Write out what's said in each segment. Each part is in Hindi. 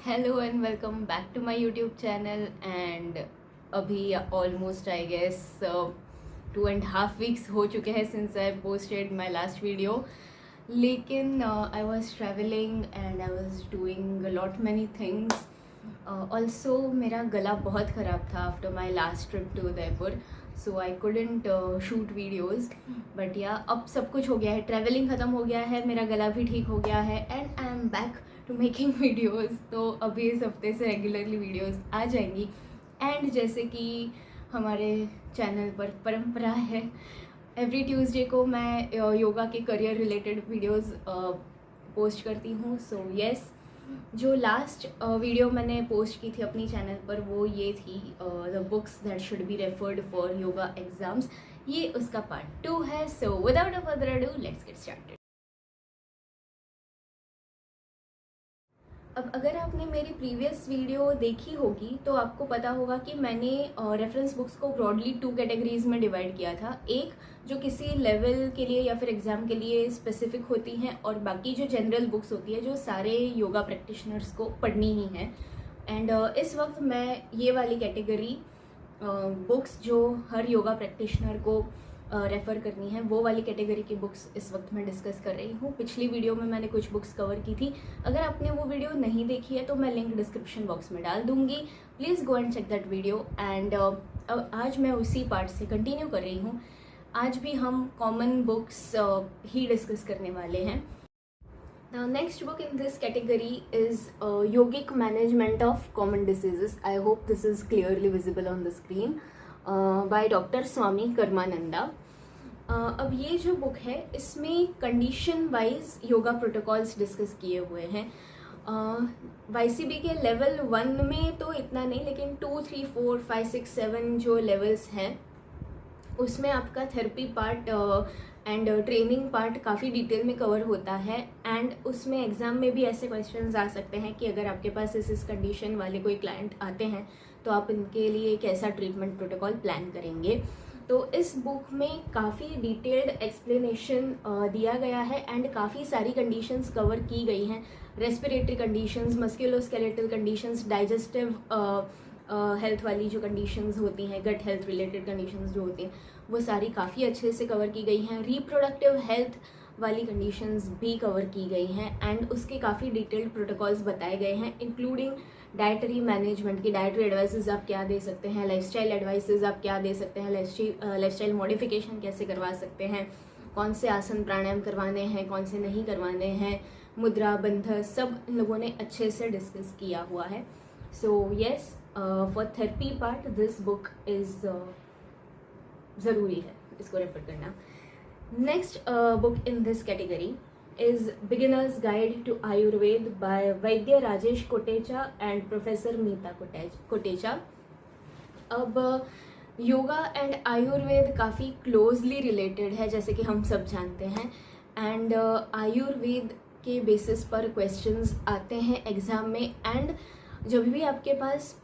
Hello and welcome back to my YouTube channel and अभी ऑलमोस्ट आई गेस 2.5 वीक्स हो चुके हैं since I posted my last video. लेकिन I was travelling and I was doing lot many things. Also मेरा गला बहुत ख़राब था after my last trip to Udaipur, so I couldn't shoot videos. But yeah अब सब कुछ हो गया है, ट्रैवलिंग ख़त्म हो गया है, मेरा गला भी ठीक हो गया है and I am back to making videos. तो अभी इस हफ्ते से रेगुलरली वीडियोज़ आ जाएंगी। एंड जैसे कि हमारे चैनल पर परंपरा है, एवरी ट्यूसडे को मैं योगा के करियर रिलेटेड वीडियोज़ पोस्ट करती हूँ। सो येस, जो लास्ट वीडियो मैंने पोस्ट की थी अपनी चैनल पर वो ये थी the books that should be referred for yoga exams. ये उसका पार्ट 2 है। So without a further ado let's get started. अब अगर आपने मेरी प्रीवियस वीडियो देखी होगी तो आपको पता होगा कि मैंने रेफरेंस बुक्स को ब्रॉडली 2 कैटेगरीज में डिवाइड किया था। एक जो किसी लेवल के लिए या फिर एग्ज़ाम के लिए स्पेसिफिक होती हैं, और बाकी जो जनरल बुक्स होती है जो सारे योगा प्रैक्टिशनर्स को पढ़नी ही हैं। एंड इस वक्त मैं ये वाली कैटेगरी बुक्स जो हर योगा प्रैक्टिशनर को रेफ़र करनी है, वो वाली कैटेगरी की बुक्स इस वक्त मैं डिस्कस कर रही हूँ। पिछली वीडियो में मैंने कुछ बुक्स कवर की थी, अगर आपने वो वीडियो नहीं देखी है तो मैं लिंक डिस्क्रिप्शन बॉक्स में डाल दूँगी, please go and check that video. And आज मैं उसी पार्ट से कंटिन्यू कर रही हूँ। आज भी हम कॉमन बुक्स ही डिस्कस करने वाले हैं। Now, next book in this category is Yogic Management of Common Diseases. I hope this is clearly visible on the screen, by Dr. Swami Karmananda. अब ये जो बुक है इसमें condition wise yoga protocols discuss किए हुए हैं। YCB के लेवल 1 में तो इतना नहीं, लेकिन 2, 3, 4, 5, 6, 7 जो लेवल्स हैं उसमें आपका therapy part and training part काफ़ी डिटेल में कवर होता है। एंड उसमें एग्ज़ाम में भी ऐसे क्वेश्चंस आ सकते हैं कि अगर आपके पास इस कंडीशन वाले कोई क्लाइंट आते हैं तो आप इनके लिए कैसा ट्रीटमेंट प्रोटोकॉल प्लान करेंगे। तो इस बुक में काफ़ी डिटेल्ड एक्सप्लेनेशन दिया गया है एंड काफ़ी सारी कंडीशंस कवर की गई हैं। Respiratory conditions, musculoskeletal conditions, digestive health वाली जो कंडीशंस होती हैं, गट हेल्थ रिलेटेड कंडीशंस जो होती हैं, वो सारी काफ़ी अच्छे से कवर की गई हैं। रिप्रोडक्टिव हेल्थ वाली कंडीशंस भी कवर की गई हैं एंड उसके काफ़ी डिटेल्ड प्रोटोकॉल्स बताए गए हैं, इंक्लूडिंग डाइटरी मैनेजमेंट की डाइटरी एडवाइसेस आप क्या दे सकते हैं, लाइफस्टाइल एडवाइसेस आप क्या दे सकते हैं, लाइफस्टाइल मॉडिफिकेशन कैसे करवा सकते हैं, कौन से आसन प्राणायाम करवाने हैं, कौन से नहीं करवाने हैं, मुद्रा बंध, सब इन लोगों ने अच्छे से डिस्कस किया हुआ है। So yes, for therapy part this book is ज़रूरी है इसको रेफर करना। Next book in this category is Beginner's Guide to Ayurveda by Vaidya Rajesh Kotecha and professor मीता कोटेचा। अब योगा एंड आयुर्वेद काफ़ी क्लोजली रिलेटेड है जैसे कि हम सब जानते हैं। एंड आयुर्वेद के बेसिस पर क्वेश्चंस आते हैं एग्ज़ाम में। एंड जब भी आपके पास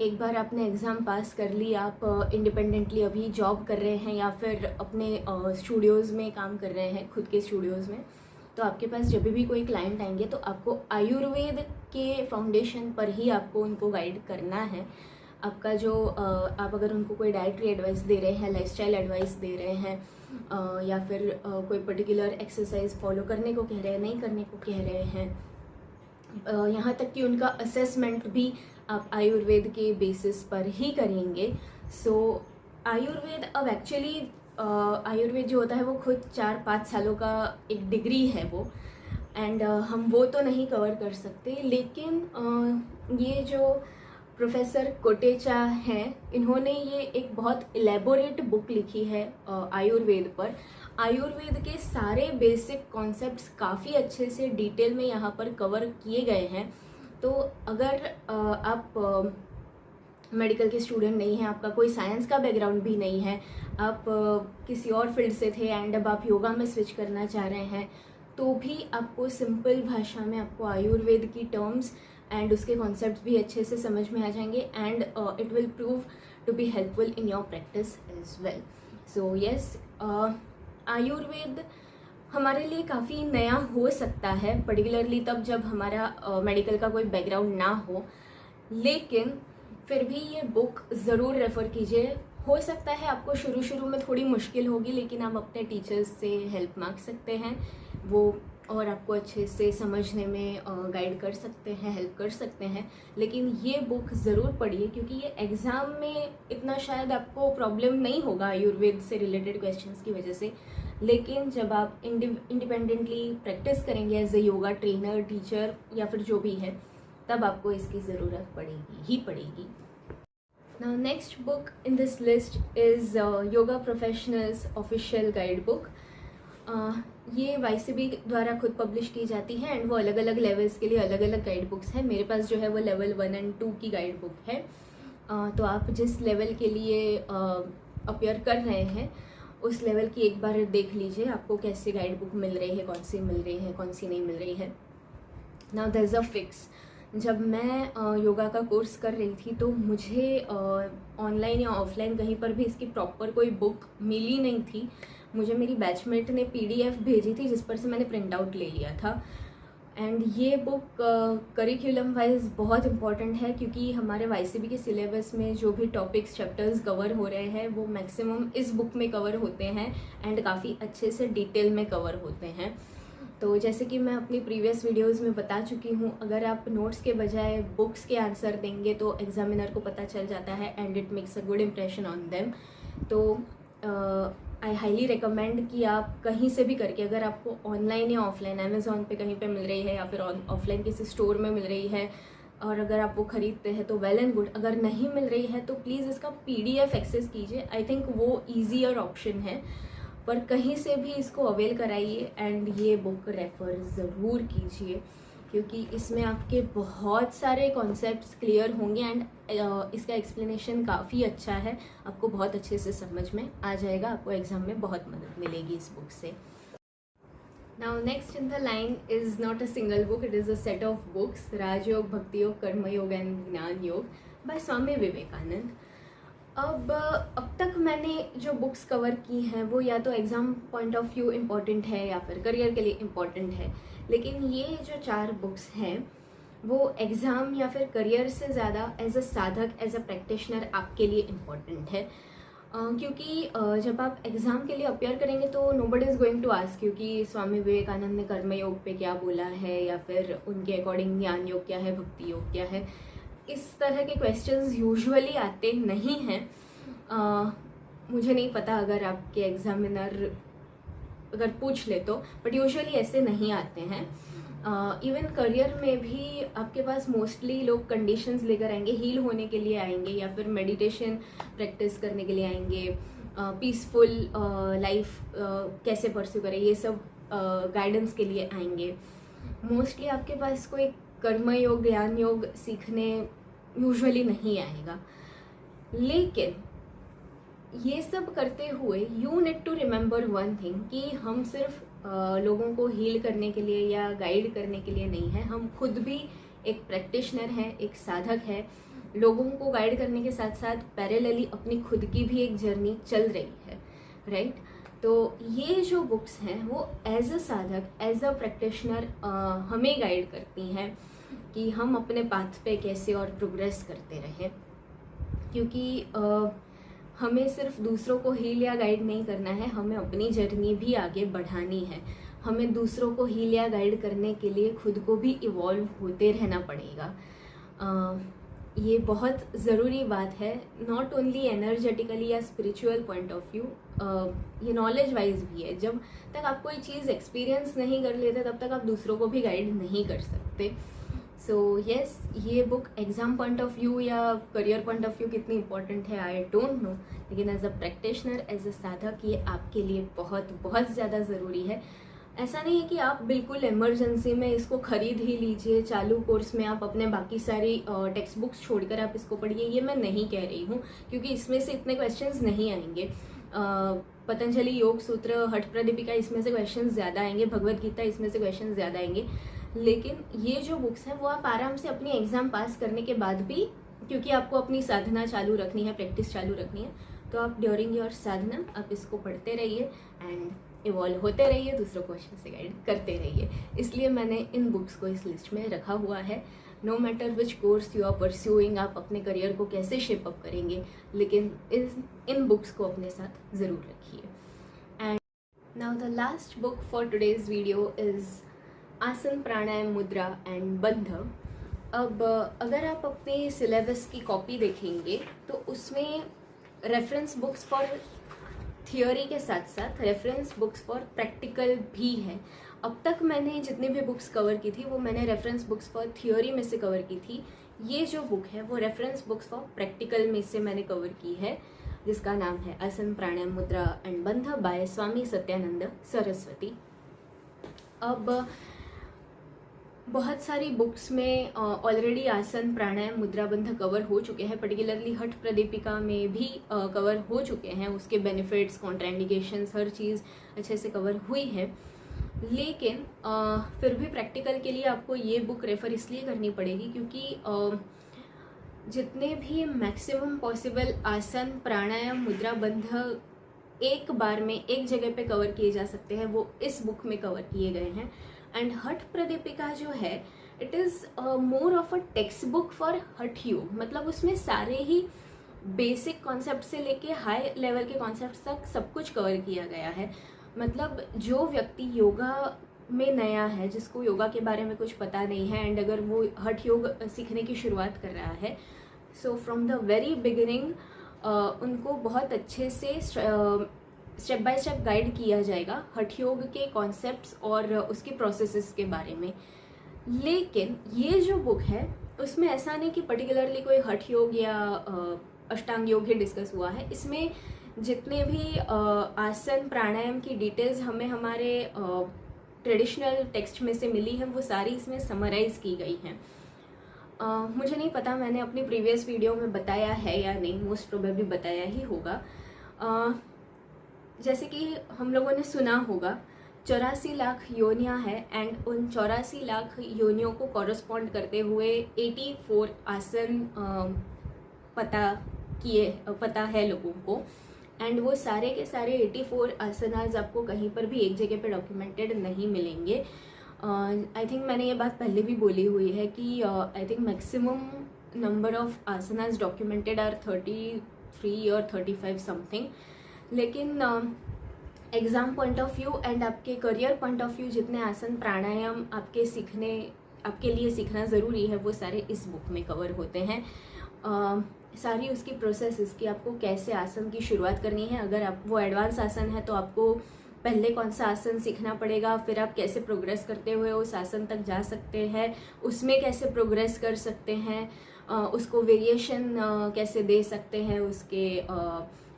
एक बार आपने एग्ज़ाम पास कर ली, आप इंडिपेंडेंटली अभी जॉब कर रहे हैं या फिर अपने स्टूडियोज़ में काम कर रहे हैं, खुद के स्टूडियोज़ में, तो आपके पास जब भी कोई क्लाइंट आएंगे तो आपको आयुर्वेद के फाउंडेशन पर ही आपको उनको गाइड करना है। आपका जो आप अगर उनको कोई डाइटरी एडवाइस दे रहे हैं, लाइफस्टाइल एडवाइस दे रहे हैं, या फिर कोई पर्टिकुलर एक्सरसाइज फॉलो करने को कह रहे हैं, नहीं करने को कह रहे हैं, यहाँ तक कि उनका असेसमेंट भी आप आयुर्वेद के बेसिस पर ही करेंगे। सो आयुर्वेद अब एक्चुअली आयुर्वेद जो होता है वो खुद 4-5 सालों का एक डिग्री है वो, एंड हम वो तो नहीं कवर कर सकते। लेकिन ये जो प्रोफेसर कोटेचा हैं, इन्होंने ये एक बहुत एलेबोरेट बुक लिखी है आयुर्वेद पर। आयुर्वेद के सारे बेसिक कॉन्सेप्ट्स काफ़ी अच्छे से डिटेल में यहाँ पर कवर किए गए हैं। तो अगर आप मेडिकल के स्टूडेंट नहीं हैं, आपका कोई साइंस का बैकग्राउंड भी नहीं है, आप किसी और फील्ड से थे एंड अब आप योगा में स्विच करना चाह रहे हैं, तो भी आपको सिंपल भाषा में आपको आयुर्वेद की टर्म्स एंड उसके कॉन्सेप्ट्स भी अच्छे से समझ में आ जाएंगे and it will prove to be helpful in your practice as well. So yes, Ayurveda हमारे लिए काफ़ी नया हो सकता है, पर्टिकुलरली तब जब हमारा मेडिकल का कोई बैकग्राउंड ना हो, लेकिन फिर भी ये बुक ज़रूर रेफ़र कीजिए। हो सकता है आपको शुरू शुरू में थोड़ी मुश्किल होगी, लेकिन आप अपने टीचर्स से हेल्प मांग सकते हैं, वो और आपको अच्छे से समझने में गाइड कर सकते हैं, हेल्प कर सकते हैं। लेकिन ये बुक ज़रूर पढ़िए, क्योंकि ये एग्ज़ाम में इतना शायद आपको प्रॉब्लम नहीं होगा आयुर्वेद से रिलेटेड क्वेश्चंस की वजह से, लेकिन जब आप इंडिपेंडेंटली प्रैक्टिस करेंगे as a yoga trainer, teacher या फिर जो भी है, तब आपको इसकी ज़रूरत पड़ेगी ही पड़ेगी। Now next book in this list is Yoga Professionals Official Guidebook. ये YCB द्वारा खुद पब्लिश की जाती है एंड वो अलग अलग लेवल्स के लिए अलग अलग गाइड बुक्स हैं। मेरे पास जो है वो लेवल 1 और 2 की गाइड बुक है। तो आप जिस लेवल के लिए अपियर कर रहे हैं उस लेवल की एक बार देख लीजिए, आपको कैसी गाइड बुक मिल रही है, कौन सी मिल रही है, कौन सी नहीं मिल रही है। Now there is a fix. जब मैं योगा का कोर्स कर रही थी तो मुझे ऑनलाइन या ऑफलाइन कहीं पर भी इसकी प्रॉपर कोई बुक मिली नहीं थी। मुझे मेरी बैचमेट ने PDF भेजी थी जिस पर से मैंने प्रिंट आउट ले लिया था। एंड ये बुक करिकुलम वाइज बहुत इम्पॉर्टेंट है, क्योंकि हमारे YCB के सिलेबस में जो भी टॉपिक्स चैप्टर्स कवर हो रहे हैं वो मैक्सिमम इस बुक में कवर होते हैं एंड काफ़ी अच्छे से डिटेल में कवर होते हैं। तो जैसे कि मैं अपनी प्रीवियस वीडियोस में बता चुकी हूँ, अगर आप नोट्स के बजाय बुक्स के आंसर देंगे तो एग्जामिनर को पता चल जाता है and it makes a good impression on them. तो आई हाईली रिकमेंड कि आप कहीं से भी करके, अगर आपको ऑनलाइन या ऑफलाइन अमेज़ॉन पे कहीं पे मिल रही है या फिर ऑफलाइन किसी स्टोर में मिल रही है और अगर आप वो ख़रीदते हैं तो वेल एंड गुड। अगर नहीं मिल रही है तो प्लीज़ इसका PDF एक्सेस कीजिए, आई थिंक वो ईजियर ऑप्शन है। पर कहीं से भी इसको अवेल कराइए एंड ये बुक रेफ़र ज़रूर कीजिए, क्योंकि इसमें आपके बहुत सारे कॉन्सेप्ट्स क्लियर होंगे एंड इसका एक्सप्लेनेशन काफ़ी अच्छा है, आपको बहुत अच्छे से समझ में आ जाएगा, आपको एग्ज़ाम में बहुत मदद मिलेगी इस बुक से। Now next in the line is not a single book, it is a set of books, राजयोग, भक्ति योग, कर्म योग एंड ज्ञान योग बाय स्वामी विवेकानंद। अब तक मैंने जो बुक्स कवर की हैं वो या तो exam point of view important है या फिर करियर के लिए इम्पॉर्टेंट है, लेकिन ये जो 4 बुक्स हैं वो एग्ज़ाम या फिर करियर से ज़्यादा एज अ साधक, एज अ प्रैक्टिशनर आपके लिए इम्पॉर्टेंट है। क्योंकि जब आप एग्ज़ाम के लिए अपियर करेंगे तो nobody is going to ask क्योंकि स्वामी विवेकानंद ने कर्म योग पे क्या बोला है या फिर उनके अकॉर्डिंग ज्ञान योग क्या है, भक्ति योग क्या है। इस तरह के क्वेश्चंस यूजुअली आते नहीं हैं। मुझे नहीं पता अगर आपके एग्जामिनर अगर पूछ ले तो, बट यूजुअली ऐसे नहीं आते हैं। इवन करियर में भी आपके पास मोस्टली लोग कंडीशंस लेकर आएंगे, हील होने के लिए आएंगे या फिर मेडिटेशन प्रैक्टिस करने के लिए आएंगे, पीसफुल लाइफ कैसे परस्यू करें ये सब गाइडेंस के लिए आएंगे। मोस्टली आपके पास कोई कर्म योग, ज्ञान योग सीखने यूजुअली नहीं आएगा। लेकिन ये सब करते हुए you need to remember one thing कि हम सिर्फ लोगों को हील करने के लिए या गाइड करने के लिए नहीं है, हम खुद भी एक प्रैक्टिशनर हैं, एक साधक है। लोगों को गाइड करने के साथ साथ पैरेलली अपनी खुद की भी एक जर्नी चल रही है, राइट। तो ये जो बुक्स हैं वो एज अ साधक, एज अ प्रैक्टिशनर हमें गाइड करती हैं कि हम अपने पाथ पे कैसे और प्रोग्रेस करते रहें, क्योंकि हमें सिर्फ दूसरों को हील या गाइड नहीं करना है, हमें अपनी जर्नी भी आगे बढ़ानी है। हमें दूसरों को हील या गाइड करने के लिए खुद को भी इवॉल्व होते रहना पड़ेगा। ये बहुत ज़रूरी बात है, नॉट ओनली एनर्जेटिकली या स्पिरिचुअल पॉइंट ऑफ व्यू, ये नॉलेज वाइज भी है। जब तक आप कोई चीज़ एक्सपीरियंस नहीं कर लेते तब तक आप दूसरों को भी गाइड नहीं कर सकते। सो येस, ये book exam point of view या करियर पॉइंट ऑफ व्यू कितनी इंपॉर्टेंट है आई डोंट नो, लेकिन as a practitioner, as a साधक ये आपके लिए बहुत बहुत ज़्यादा ज़रूरी है। ऐसा नहीं है कि आप बिल्कुल इमरजेंसी में इसको खरीद ही लीजिए, चालू कोर्स में आप अपने बाकी सारी टेक्स्ट बुक्स छोड़कर आप इसको पढ़िए, ये मैं नहीं कह रही हूँ, क्योंकि इसमें से इतने क्वेश्चंस नहीं आएंगे। पतंजलि योग सूत्र, हठ प्रदीपिका, इसमें से क्वेश्चन ज़्यादा आएंगे, भगवद गीता, इसमें से क्वेश्चन ज़्यादा आएंगे। लेकिन ये जो बुक्स हैं वो आप आराम से अपनी एग्ज़ाम पास करने के बाद भी, क्योंकि आपको अपनी साधना चालू रखनी है, प्रैक्टिस चालू रखनी है, तो आप ड्यूरिंग योर साधना आप इसको पढ़ते रहिए एंड इवॉल्व होते रहिए, दूसरों को अच्छे से गाइड करते रहिए। इसलिए मैंने इन बुक्स को इस लिस्ट में रखा हुआ है। No matter which course you are pursuing, आप अपने करियर को कैसे शेप अप करेंगे, लेकिन इन बुक्स को अपने साथ ज़रूर रखिए। And now the last book for today's video is आसन प्राणायाम मुद्रा एंड बंध। अब अगर आप अपने सिलेबस की कॉपी देखेंगे तो उसमें रेफरेंस बुक्स फॉर थियोरी के साथ साथ रेफरेंस बुक्स फॉर प्रैक्टिकल भी है। अब तक मैंने जितनी भी बुक्स कवर की थी वो मैंने रेफरेंस बुक्स फॉर थियोरी में से कवर की थी। ये जो बुक है वो रेफरेंस बुक्स फॉर प्रैक्टिकल में से मैंने कवर की है, जिसका नाम है आसन प्राणायाम मुद्रा एंड बंध बाय स्वामी सत्यानंद सरस्वती। अब बहुत सारी बुक्स में ऑलरेडी आसन प्राणायाम मुद्रा बंध कवर हो चुके हैं, पर्टिकुलरली हठ प्रदीपिका में भी कवर हो चुके हैं। उसके बेनिफिट्स, कॉन्ट्राइंडिकेशंस, हर चीज़ अच्छे से कवर हुई है। लेकिन फिर भी प्रैक्टिकल के लिए आपको ये बुक रेफ़र इसलिए करनी पड़ेगी क्योंकि जितने भी मैक्सिमम पॉसिबल आसन प्राणायाम मुद्रा बंध एक बार में एक जगह पे कवर किए जा सकते हैं वो इस बुक में कवर किए गए हैं। एंड हठ प्रदीपिका जो है it is more of a text book for हठ योग, मतलब उसमें सारे ही बेसिक कॉन्सेप्ट से लेके हाई लेवल के कॉन्सेप्ट तक सब कुछ कवर किया गया है। मतलब जो व्यक्ति योगा में नया है, जिसको योगा के बारे में कुछ पता नहीं है एंड अगर वो हठ योग सीखने की शुरुआत कर रहा है, so from the very beginning उनको बहुत अच्छे से स्टेप बाय स्टेप गाइड किया जाएगा हठ योग के कॉन्सेप्ट्स और उसकी प्रोसेसेस के बारे में। लेकिन ये जो बुक है उसमें ऐसा नहीं कि पर्टिकुलरली कोई हठ योग या अष्टांग योग ही डिस्कस हुआ है। इसमें जितने भी आसन प्राणायाम की डिटेल्स हमें हमारे ट्रेडिशनल टेक्स्ट में से मिली हैं वो सारी इसमें समराइज की गई हैं। मुझे नहीं पता मैंने अपनी प्रीवियस वीडियो में बताया है या नहीं, मोस्ट प्रोबेबली बताया ही होगा। जैसे कि हम लोगों ने सुना होगा 84 लाख योनियाँ हैं एंड उन 84 लाख योनियों को कॉरस्पॉन्ड करते हुए 84 आसन पता है लोगों को। एंड वो सारे के सारे 84 आसनाज आपको कहीं पर भी एक जगह पे डॉक्यूमेंटेड नहीं मिलेंगे। आई थिंक मैंने ये बात पहले भी बोली हुई है कि I think maximum number of asanas documented are 33 और 35 समथिंग। लेकिन exam point of view and आपके करियर पॉइंट ऑफ व्यू जितने आसन प्राणायाम आपके लिए सीखना ज़रूरी है वो सारे इस बुक में कवर होते हैं। सारी उसकी प्रोसेस, इसकी आपको कैसे आसन की शुरुआत करनी है, अगर आप वो एडवांस आसन है तो आपको पहले कौन सा आसन सीखना पड़ेगा, फिर आप कैसे प्रोग्रेस करते हुए उस आसन तक जा सकते हैं, उसमें कैसे प्रोग्रेस कर सकते हैं, उसको वेरिएशन कैसे दे सकते हैं, उसके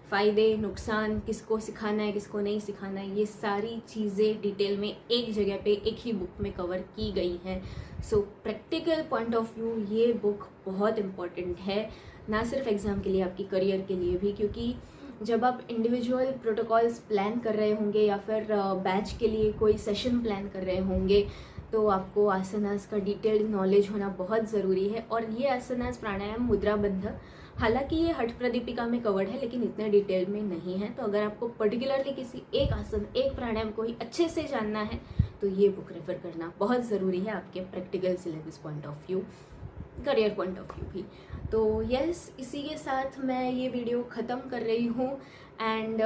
फ़ायदे नुकसान, किसको सिखाना है किसको नहीं सिखाना है, ये सारी चीज़ें डिटेल में एक जगह पे एक ही बुक में कवर की गई हैं। सो प्रैक्टिकल पॉइंट ऑफ व्यू ये बुक बहुत इम्पॉर्टेंट है, ना सिर्फ एग्ज़ाम के लिए, आपकी करियर के लिए भी। क्योंकि जब आप इंडिविजुअल प्रोटोकॉल्स प्लान कर रहे होंगे या फिर बैच के लिए कोई सेशन प्लान कर रहे होंगे तो आपको आसनास का डिटेल्ड नॉलेज होना बहुत ज़रूरी है। और ये आसनास प्राणायाम मुद्रा बंध हालांकि ये हठ प्रदीपिका में कवर्ड है लेकिन इतने डिटेल में नहीं है। तो अगर आपको पर्टिकुलरली किसी एक आसन, एक प्राणायाम को ही अच्छे से जानना है तो ये बुक रेफर करना बहुत ज़रूरी है आपके practical syllabus point of view, career point of view भी। तो यस, इसी के साथ मैं ये वीडियो ख़त्म कर रही हूँ। एंड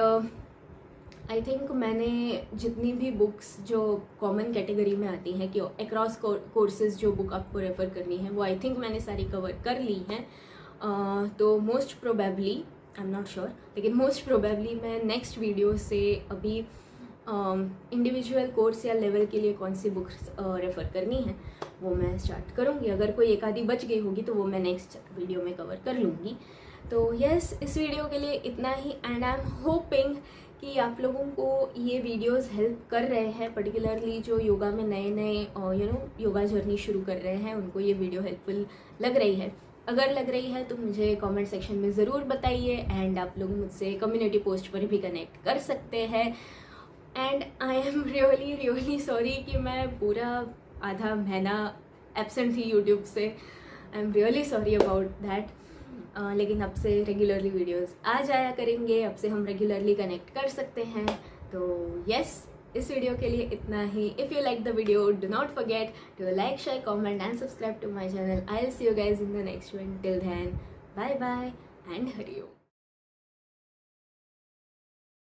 आई थिंक मैंने जितनी भी बुक्स जो कॉमन कैटेगरी में आती हैं कि अक्रॉस कोर्सेज जो बुक आपको रेफ़र करनी है वो आई थिंक मैंने सारी कवर कर ली हैं। तो most probably, I am not sure, लेकिन मोस्ट प्रोबेबली मैं नेक्स्ट वीडियो से अभी इंडिविजुअल कोर्स या लेवल के लिए कौन सी बुक रेफ़र करनी है वो मैं स्टार्ट करूँगी। अगर कोई एक आधी बच गई होगी तो वो मैं नेक्स्ट वीडियो में कवर कर लूँगी। तो यस, इस वीडियो के लिए इतना ही। एंड आई एम होपिंग कि आप लोगों को ये वीडियोस हेल्प कर रहे हैं, पर्टिकुलरली जो योगा में नए योगा जर्नी शुरू कर रहे हैं उनको ये वीडियो हेल्पफुल लग रही है। अगर लग रही है तो मुझे कमेंट सेक्शन में ज़रूर बताइए। एंड आप लोग मुझसे कम्युनिटी पोस्ट पर भी कनेक्ट कर सकते हैं। And I am really sorry कि मैं पूरा आधा महीना एब्सेंट थी यूट्यूब से। I am really sorry about that. लेकिन अब से रेगुलरली वीडियोस आ जाया करेंगे, अब से हम रेगुलरली कनेक्ट कर सकते हैं। तो यस, इस वीडियो के लिए इतना ही. If you like the video, do not forget to like, share, comment and subscribe to my channel. I will see you guys in the next one. Till then, bye bye and Hari Om.